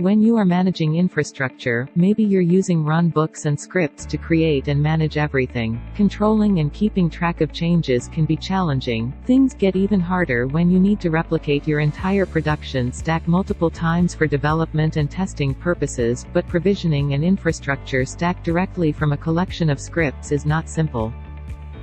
When you are managing infrastructure, maybe you're using run books and scripts to create and manage everything. Controlling and keeping track of changes can be challenging. Things get even harder when you need to replicate your entire production stack multiple times for development and testing purposes, but provisioning an infrastructure stack directly from a collection of scripts is not simple.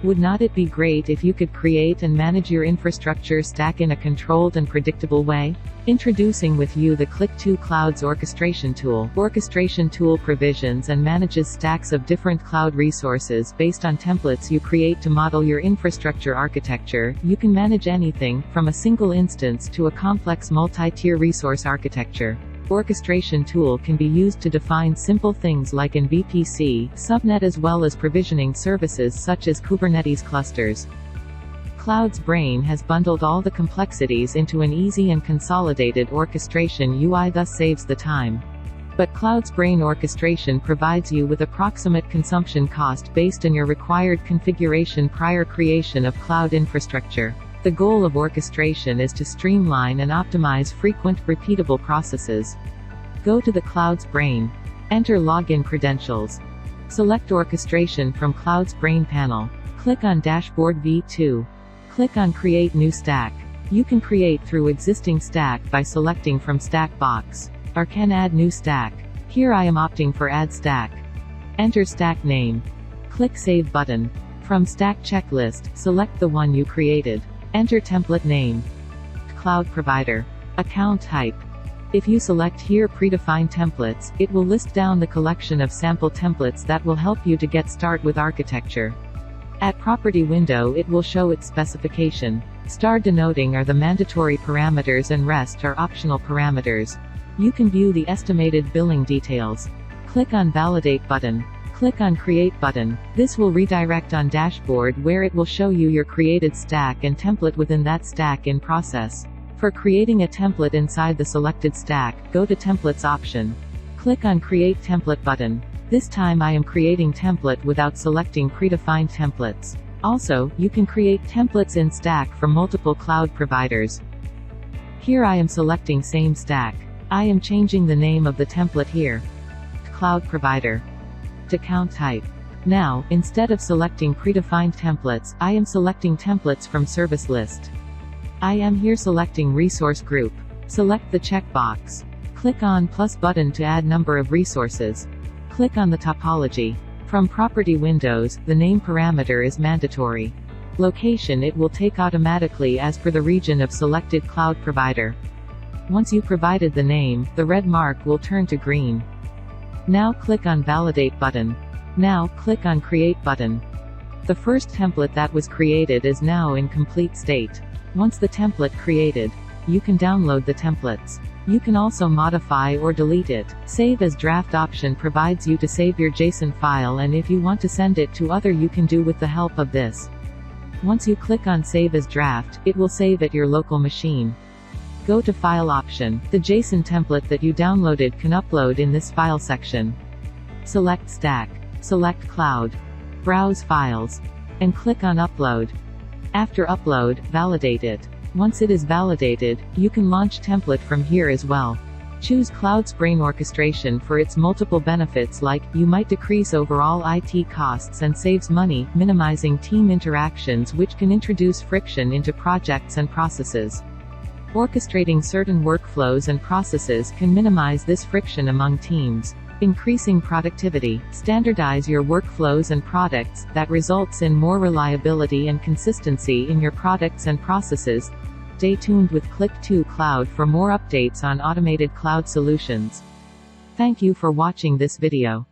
Would not it be great if you could create and manage your infrastructure stack in a controlled and predictable way? Introducing with you the Click2Cloud's Orchestration Tool. Orchestration Tool provisions and manages stacks of different cloud resources based on templates you create to model your infrastructure architecture. You can manage anything, from a single instance to a complex multi-tier resource architecture. Orchestration Tool can be used to define simple things like an VPC, subnet as well as provisioning services such as Kubernetes clusters. Cloud's Brain has bundled all the complexities into an easy and consolidated orchestration UI, thus saves the time. But Cloud's Brain orchestration provides you with approximate consumption cost based on your required configuration prior creation of cloud infrastructure. The goal of orchestration is to streamline and optimize frequent, repeatable processes. Go to the Cloud's Brain. Enter login credentials. Select Orchestration from Cloud's Brain panel. Click on Dashboard V2. Click on Create New Stack. You can create through existing stack by selecting from Stack box, or can add new stack. Here I am opting for Add Stack. Enter stack name. Click Save button. From Stack checklist, select the one you created. Enter template name. Cloud provider. Account type. If you select here predefined templates, it will list down the collection of sample templates that will help you to get started with architecture. At property window it will show its specification. Star denoting are the mandatory parameters and rest are optional parameters. You can view the estimated billing details. Click on Validate button. Click on Create button. This will redirect on dashboard where it will show you your created stack and template within that stack in process. For creating a template inside the selected stack, go to Templates option. Click on Create Template button. This time I am creating template without selecting predefined templates. Also, you can create templates in stack from multiple cloud providers. Here I am selecting same stack. I am changing the name of the template here. Cloud provider. Account type. Now, instead of selecting predefined templates, I am selecting templates from service list. I am here selecting resource group. Select the checkbox. Click on plus button to add number of resources. Click on the topology. From property windows, the name parameter is mandatory. Location it will take automatically as per the region of selected cloud provider. Once you provided the name, the red mark will turn to green. Now click on Validate button. Now click on Create button. The first template that was created is now in complete state. Once the template created, you can download the templates. You can also modify or delete it. Save as draft option provides you to save your JSON file, and if you want to send it to other you can do with the help of this. Once you click on Save as draft, it will save at your local machine. Go to File option. The JSON template that you downloaded can upload in this file section. Select Stack. Select Cloud. Browse Files. And click on Upload. After upload, validate it. Once it is validated, you can launch template from here as well. Choose Cloud's Brain orchestration for its multiple benefits like, you might decrease overall IT costs and saves money, minimizing team interactions which can introduce friction into projects and processes. Orchestrating certain workflows and processes can minimize this friction among teams. Increasing productivity. Standardize your workflows and products, that results in more reliability and consistency in your products and processes. Stay tuned with Click2Cloud for more updates on automated cloud solutions. Thank you for watching this video.